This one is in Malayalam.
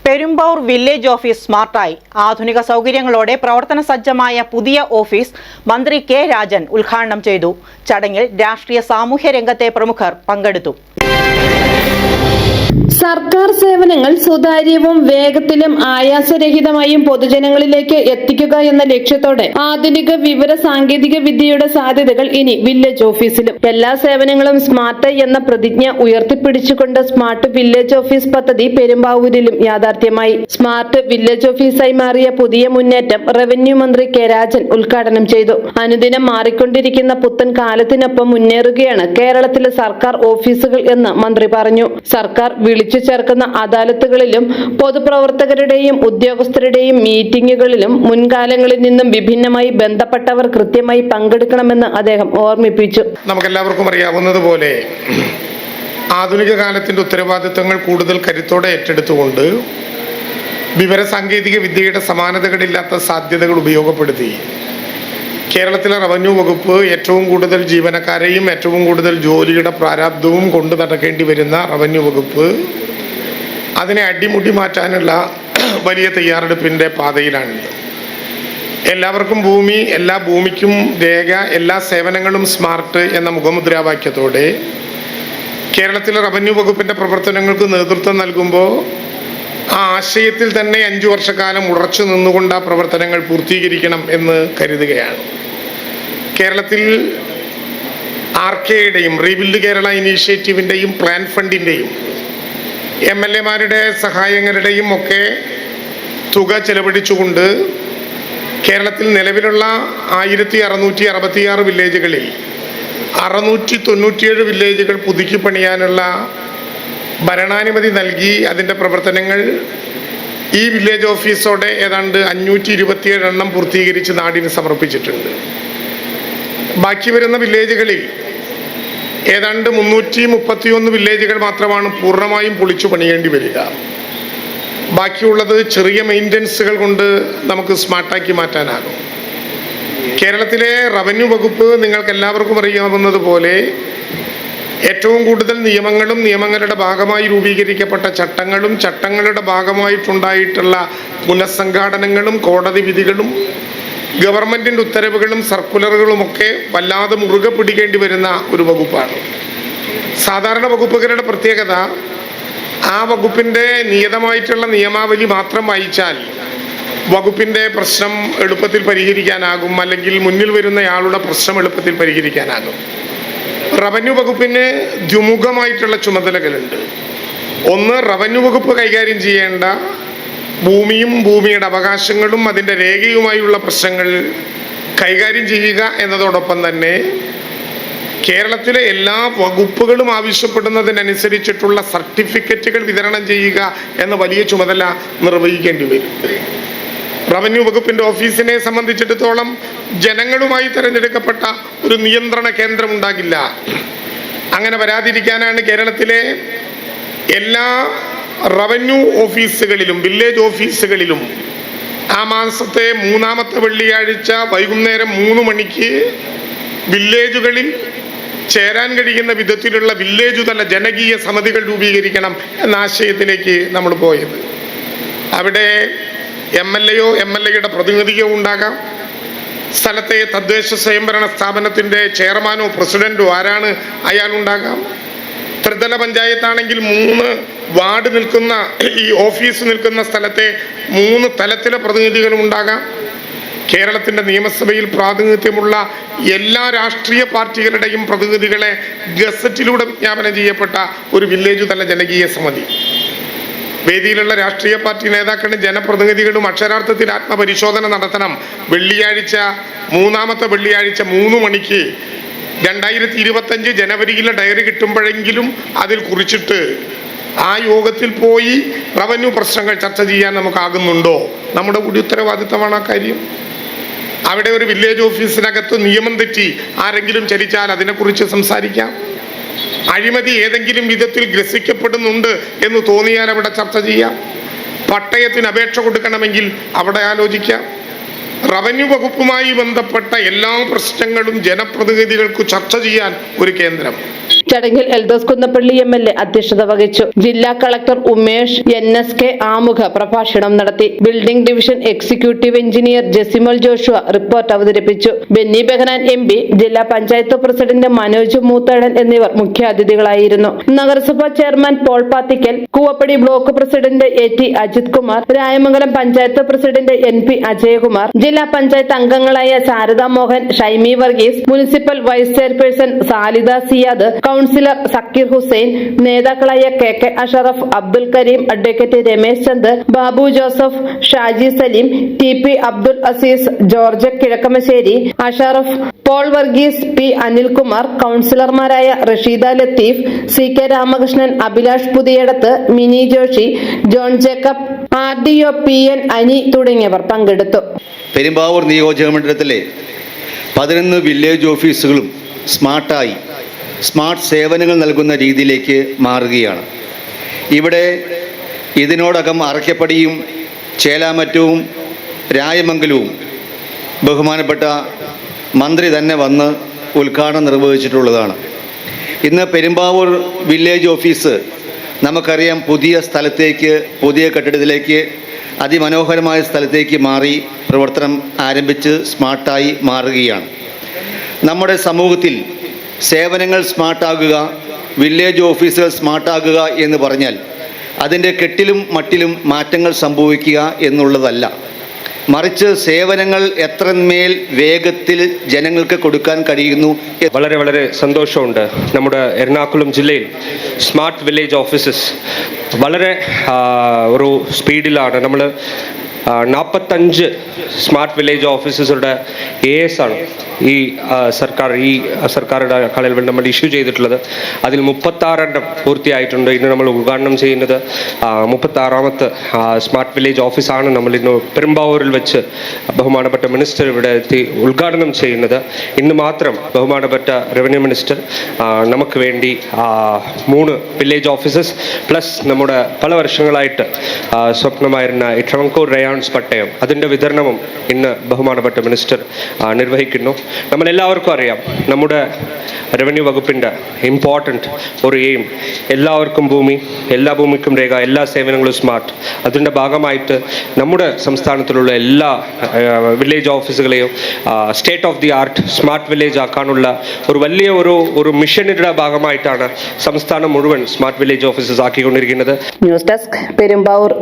Perumbavoor village office സ്മാർട്ടായി. ആധുനിക സൗകര്യങ്ങളോടെ പ്രവർത്തന സജ്ജമായ പുതിയ ഓഫീസ് മന്ത്രി കെ രാജൻ ഉദ്ഘാടനം ചെയ്തു. ചടങ്ങിൽ രാഷ്ട്രീയ സാമൂഹ്യ രംഗത്തെ പ്രമുഖർ പങ്കെടുത്തു. സർക്കാർ സേവനങ്ങൾ സുതാര്യവും വേഗത്തിലും ആയാസരഹിതമായും പൊതുജനങ്ങളിലേക്ക് എത്തിക്കുക എന്ന ലക്ഷ്യത്തോടെ ആധുനിക വിവര സാങ്കേതിക വിദ്യയുടെ സാധ്യതകൾ ഇനി വില്ലേജ് ഓഫീസിലും. എല്ലാ സേവനങ്ങളും സ്മാർട്ട് എന്ന പ്രതിജ്ഞ ഉയർത്തിപ്പിടിച്ചുകൊണ്ട് സ്മാർട്ട് വില്ലേജ് ഓഫീസ് പദ്ധതി പെരുമ്പാവൂരിലും യാഥാർത്ഥ്യമായി. സ്മാർട്ട് വില്ലേജ് ഓഫീസായി മാറിയ പുതിയ മുന്നേറ്റം റവന്യൂ മന്ത്രി കെ രാജൻ ഉദ്ഘാടനം ചെയ്തു. അനുദിനം മാറിക്കൊണ്ടിരിക്കുന്ന പുത്തൻ കാലത്തിനൊപ്പം മുന്നേറുകയാണ് കേരളത്തിലെ സർക്കാർ ഓഫീസുകൾ എന്ന് മന്ത്രി പറഞ്ഞു. സർക്കാർ വിളിച്ചു ചേർക്കുന്ന അദാലത്തുകളിലും പൊതുപ്രവർത്തകരുടെയും ഉദ്യോഗസ്ഥരുടെയും മീറ്റിംഗുകളിലും മുൻകാലങ്ങളിൽ നിന്നും വിഭിന്നമായി ബന്ധപ്പെട്ടവർ കൃത്യമായി പങ്കെടുക്കണമെന്ന് അദ്ദേഹം ഓർമ്മിപ്പിച്ചു. നമുക്കെല്ലാവർക്കും അറിയാവുന്നതുപോലെ ആധുനിക കാലത്തിന്റെ ഉത്തരവാദിത്തങ്ങൾ കൂടുതൽ കരുത്തോടെ ഏറ്റെടുത്തുകൊണ്ട് വിവരസാങ്കേതിക വിദ്യയുടെ സമാനതകളില്ലാത്ത സാധ്യതകൾ ഉപയോഗപ്പെടുത്തി കേരളത്തിലെ റവന്യൂ വകുപ്പ് ഏറ്റവും കൂടുതൽ ജീവനക്കാരെയും ഏറ്റവും കൂടുതൽ ജോലിയുടെ പ്രാരാബ്ധവും കൊണ്ടു നടക്കേണ്ടി വരുന്ന റവന്യൂ വകുപ്പ് അതിനെ അടിമുടി മാറ്റാനുള്ള വലിയ തയ്യാറെടുപ്പിൻ്റെ പാതയിലാണിത്. എല്ലാവർക്കും ഭൂമി, എല്ലാ ഭൂമിക്കും രേഖ, എല്ലാ സേവനങ്ങളും സ്മാർട്ട് എന്ന മുഖമുദ്രാവാക്യത്തോടെ കേരളത്തിലെ റവന്യൂ വകുപ്പിൻ്റെ പ്രവർത്തനങ്ങൾക്ക് നേതൃത്വം നൽകുമ്പോൾ ആ ആശയത്തിൽ തന്നെ 5 വർഷക്കാലം ഉറച്ചു നിന്നുകൊണ്ട് ആ പ്രവർത്തനങ്ങൾ പൂർത്തീകരിക്കണം എന്ന് കരുതുകയാണ്. കേരളത്തിൽ RKയുടെയും റീബിൽഡ് കേരള ഇനീഷ്യേറ്റീവിൻ്റെയും പ്ലാൻ ഫണ്ടിൻ്റെയും MLAമാരുടെ സഹായങ്ങളുടെയും ഒക്കെ തുക ചെലവഴിച്ചുകൊണ്ട് കേരളത്തിൽ നിലവിലുള്ള 1666 വില്ലേജുകളിൽ 697 വില്ലേജുകൾ പുതുക്കി പണിയാനുള്ള ഭരണാനുമതി നൽകി അതിൻ്റെ പ്രവർത്തനങ്ങൾ ഈ വില്ലേജ് ഓഫീസോടെ ഏതാണ്ട് 527 എണ്ണം പൂർത്തീകരിച്ച് നാടിന് സമർപ്പിച്ചിട്ടുണ്ട്. ബാക്കി വരുന്ന വില്ലേജുകളിൽ ഏതാണ്ട് 331 വില്ലേജുകൾ മാത്രമാണ് പൂർണ്ണമായും പൊളിച്ചു പണിയേണ്ടി വരിക. ബാക്കിയുള്ളത് ചെറിയ മെയിൻ്റനൻസുകൾ കൊണ്ട് നമുക്ക് സ്മാർട്ടാക്കി മാറ്റാനാകും. കേരളത്തിലെ റവന്യൂ വകുപ്പ് നിങ്ങൾക്ക് എല്ലാവർക്കും അറിയാവുന്നതുപോലെ ഏറ്റവും കൂടുതൽ നിയമങ്ങളും നിയമങ്ങളുടെ ഭാഗമായി രൂപീകരിക്കപ്പെട്ട ചട്ടങ്ങളും ചട്ടങ്ങളുടെ ഭാഗമായിട്ടുണ്ടായിട്ടുള്ള പുനഃസംഘാടനങ്ങളും കോടതി വിധികളും ഗവൺമെൻറ്റിൻ്റെ ഉത്തരവുകളും സർക്കുലറുകളുമൊക്കെ വല്ലാതെ മുറുകെ പിടിക്കേണ്ടി വരുന്ന ഒരു വകുപ്പാണ്. സാധാരണ വകുപ്പുകളുടെ പ്രത്യേകത ആ വകുപ്പിൻ്റെ നിയതമായിട്ടുള്ള നിയമാവലി മാത്രം വായിച്ചാൽ വകുപ്പിൻ്റെ പ്രശ്നം എളുപ്പത്തിൽ പരിഹരിക്കാനാകും, അല്ലെങ്കിൽ മുന്നിൽ വരുന്നയാളുടെ പ്രശ്നം എളുപ്പത്തിൽ പരിഹരിക്കാനാകും. റവന്യൂ വകുപ്പിന് ദ്വിമുഖമായിട്ടുള്ള ചുമതലകളുണ്ട്. ഒന്ന്, റവന്യൂ വകുപ്പ് കൈകാര്യം ചെയ്യേണ്ട ഭൂമിയും ഭൂമിയുടെ അവകാശങ്ങളും അതിൻ്റെ രേഖയുമായുള്ള പ്രശ്നങ്ങൾ കൈകാര്യം ചെയ്യുക എന്നതോടൊപ്പം തന്നെ കേരളത്തിലെ എല്ലാ വകുപ്പുകളും ആവശ്യപ്പെടുന്നതിനനുസരിച്ചിട്ടുള്ള സർട്ടിഫിക്കറ്റുകൾ വിതരണം ചെയ്യുക എന്ന വലിയ ചുമതല നിർവഹിക്കേണ്ടി വരും. റവന്യൂ വകുപ്പിൻ്റെ ഓഫീസിനെ സംബന്ധിച്ചിടത്തോളം ജനങ്ങളുമായി തിരഞ്ഞെടുക്കപ്പെട്ട ഒരു നിയന്ത്രണ കേന്ദ്രം ഉണ്ടാകില്ല. അങ്ങനെ വരാതിരിക്കാനാണ് കേരളത്തിലെ എല്ലാ റവന്യൂ ഓഫീസുകളിലും വില്ലേജ് ഓഫീസുകളിലും ആ മാസത്തെ 3-ാമത്തെ വെള്ളിയാഴ്ച വൈകുന്നേരം 3 മണിക്ക് വില്ലേജുകളിൽ ചേരാൻ കഴിയുന്ന വിധത്തിലുള്ള വില്ലേജ് തല ജനകീയ സമിതികൾ രൂപീകരിക്കണം എന്ന ആശയത്തിലേക്ക് നമ്മൾ പോയത്. അവിടെ MLAയോ MLAയുടെ പ്രതിനിധിയോ ഉണ്ടാകാം, സ്ഥലത്തെ തദ്ദേശ സ്വയംഭരണ സ്ഥാപനത്തിൻ്റെ ചെയർമാനോ പ്രസിഡന്റോ ആരാണ് അയാളുണ്ടാകാം. ത്രിതല പഞ്ചായത്താണെങ്കിൽ 3 വാർഡ് നിൽക്കുന്ന ഈ ഓഫീസ് നിൽക്കുന്ന സ്ഥലത്തെ 3 തലത്തിലെ പ്രതിനിധികളും ഉണ്ടാകാം. കേരളത്തിൻ്റെ നിയമസഭയിൽ പ്രാതിനിധ്യമുള്ള എല്ലാ രാഷ്ട്രീയ പാർട്ടികളുടെയും പ്രതിനിധികളെ ഗസറ്റിലൂടെ വിജ്ഞാപനം ചെയ്യപ്പെട്ട ഒരു വില്ലേജ് തല ജനകീയ സമിതി. വേദിയിലുള്ള രാഷ്ട്രീയ പാർട്ടി നേതാക്കളും ജനപ്രതിനിധികളും അക്ഷരാർത്ഥത്തിൽ ആത്മപരിശോധന നടത്തണം. വെള്ളിയാഴ്ച 3-ാമത്തെ വെള്ളിയാഴ്ച 3 മണിക്ക് 2025 ജനുവരിയിലെ ഡയറി കിട്ടുമ്പോഴെങ്കിലും അതിൽ കുറിച്ചിട്ട് ആ യോഗത്തിൽ പോയി റവന്യൂ പ്രശ്നങ്ങൾ ചർച്ച ചെയ്യാൻ നമുക്കാകുന്നുണ്ടോ? നമ്മുടെ കൂടി ഉത്തരവാദിത്തമാണ് ആ കാര്യം. അവിടെ ഒരു വില്ലേജ് ഓഫീസിനകത്ത് നിയമം തെറ്റി ആരെങ്കിലും ചലിച്ചാൽ അതിനെക്കുറിച്ച് സംസാരിക്കാം. അഴിമതി ഏതെങ്കിലും വിധത്തിൽ ഗ്രസിക്കപ്പെടുന്നുണ്ട് എന്ന് തോന്നിയാൽ അവിടെ ചർച്ച ചെയ്യാം. പട്ടയത്തിന് അപേക്ഷ കൊടുക്കണമെങ്കിൽ അവിടെ ആലോചിക്കാം. റവന്യൂ വകുപ്പുമായി ബന്ധപ്പെട്ട എല്ലാ പ്രശ്നങ്ങളും ജനപ്രതിനിധികൾക്ക് ചർച്ച ചെയ്യാൻ ഒരു കേന്ദ്രം. ചടങ്ങിൽ എൽദോസ് കുന്നപ്പള്ളി MLA അധ്യക്ഷത വഹിച്ചു. ജില്ലാ കളക്ടർ ഉമേഷ് NSK ആമുഖ പ്രഭാഷണം നടത്തി. Building division executive engineer Jesimol Joshua report അവതരിപ്പിച്ചു. ബെന്നി ബെഹനാൻ MP, ജില്ലാ പഞ്ചായത്ത് പ്രസിഡന്റ് മനോജ് മൂത്തഴൻ എന്നിവർ മുഖ്യാതിഥികളായിരുന്നു. നഗരസഭാ chairman Paul Pathikkal, Koovappady block president AT Ajith Kumar, Rayamangalam panchayat president NP Ajayakumar, ജില്ലാ പഞ്ചായത്ത് അംഗങ്ങളായ Sharada Mohan, Shaimi Varghese, municipal vice chairperson Salida Siyad, councillor Sakkir Hussain, നേതാക്കളായ KK Ashraf, Abdul Karim, advocate Ramesh Chand, Babu Joseph, Shaji Salim, TP Abdul Aziz, George Kizhakkamassery, Ashraf, Paul Varghese, P Anilkumar, കൌൺസിലർമാരായ Rasheeda Latheef, CK Ramakrishnan, Abhilash Puthiyadath, Mini Joshi, John Jacob, RDO PN Ani തുടങ്ങിയവർ പങ്കെടുത്തു. പെരുമ്പാവൂർ നിയോജകമണ്ഡലത്തിലെ 11 വില്ലേജ് ഓഫീസുകളും സ്മാർട്ട് സേവനങ്ങൾ നൽകുന്ന രീതിയിലേക്ക് മാറുകയാണ്. ഇവിടെ ഇതിനോടകം അറക്കപ്പടിയും ചേലാമറ്റവും രായമംഗലവും ബഹുമാനപ്പെട്ട മന്ത്രി തന്നെ വന്ന് ഉദ്ഘാടനം നിർവഹിച്ചിട്ടുള്ളതാണ്. ഇന്ന് പെരുമ്പാവൂർ വില്ലേജ് ഓഫീസ് നമുക്കറിയാം പുതിയ സ്ഥലത്തേക്ക്, പുതിയ കെട്ടിടത്തിലേക്ക്, അതിമനോഹരമായ സ്ഥലത്തേക്ക് മാറി പ്രവർത്തനം ആരംഭിച്ച് സ്മാർട്ടായി മാറുകയാണ്. നമ്മുടെ സമൂഹത്തിൽ സേവനങ്ങൾ സ്മാർട്ടാകുക, വില്ലേജ് ഓഫീസുകൾ സ്മാർട്ടാകുക എന്ന് പറഞ്ഞാൽ അതിൻ്റെ കെട്ടിലും മട്ടിലും മാറ്റങ്ങൾ സംഭവിക്കുക എന്നുള്ളതല്ല, മറിച്ച് സേവനങ്ങൾ എത്രമേൽ വേഗത്തിൽ ജനങ്ങൾക്ക് കൊടുക്കാൻ കഴിയുന്നു. വളരെ വളരെ സന്തോഷമുണ്ട്. നമ്മുടെ എറണാകുളം ജില്ലയിൽ സ്മാർട്ട് വില്ലേജ് ഓഫീസസ് വളരെ ഒരു സ്പീഡിലാണ്. നമ്മൾ 45 സ്മാർട്ട് വില്ലേജ് ഓഫീസസുടെ AS ആണ് ഈ സർക്കാരുടെ കാലയളവിൽ നമ്മൾ ഇഷ്യൂ ചെയ്തിട്ടുള്ളത്. അതിൽ 36 പൂർത്തിയായിട്ടുണ്ട്. ഇന്ന് നമ്മൾ ഉദ്ഘാടനം ചെയ്യുന്നത് 36ാമത്തെ സ്മാർട്ട് വില്ലേജ് ഓഫീസാണ് നമ്മൾ ഇന്ന് പെരുമ്പാവൂരിൽ വെച്ച് ബഹുമാനപ്പെട്ട മിനിസ്റ്റർ ഇവിടെ എത്തി ഉദ്ഘാടനം ചെയ്യുന്നത്. ഇന്ന് മാത്രം ബഹുമാനപ്പെട്ട റവന്യൂ മിനിസ്റ്റർ നമുക്ക് വേണ്ടി 3 വില്ലേജ് ഓഫീസസ് പ്ലസ് നമ്മുടെ പല വർഷങ്ങളായിട്ട് സ്വപ്നമായിരുന്ന ഈ ട്രവൻകൂർ റയാൺസ് പട്ടയം, അതിൻ്റെ വിതരണവും ഇന്ന് ബഹുമാനപ്പെട്ട മിനിസ്റ്റർ നിർവഹിക്കുന്നു. നമ്മളെല്ലാവർക്കും അറിയാം നമ്മുടെ റവന്യൂ വകുപ്പിൻ്റെ ഇമ്പോർട്ടൻ്റ് ഒരു എയിം എല്ലാവർക്കും ഭൂമി, എല്ലാ ഭൂമിക്കും രേഖ, എല്ലാ സേവനങ്ങളും സ്മാർട്ട്. അതിൻ്റെ ഭാഗമായിട്ട് നമ്മുടെ സംസ്ഥാനത്തിലുള്ള എല്ലാ വില്ലേജ് ഓഫീസുകളെയും state of the art smart village ആക്കാനുള്ള ഒരു വലിയ ഒരു മിഷനിൻ്റെ ഭാഗമായിട്ടാണ് സംസ്ഥാനം മുഴുവൻ സ്മാർട്ട് വില്ലേജ് ഓഫീസസ് ആക്കിക്കൊണ്ടിരിക്കുന്നത്. News desk Perumbavoor.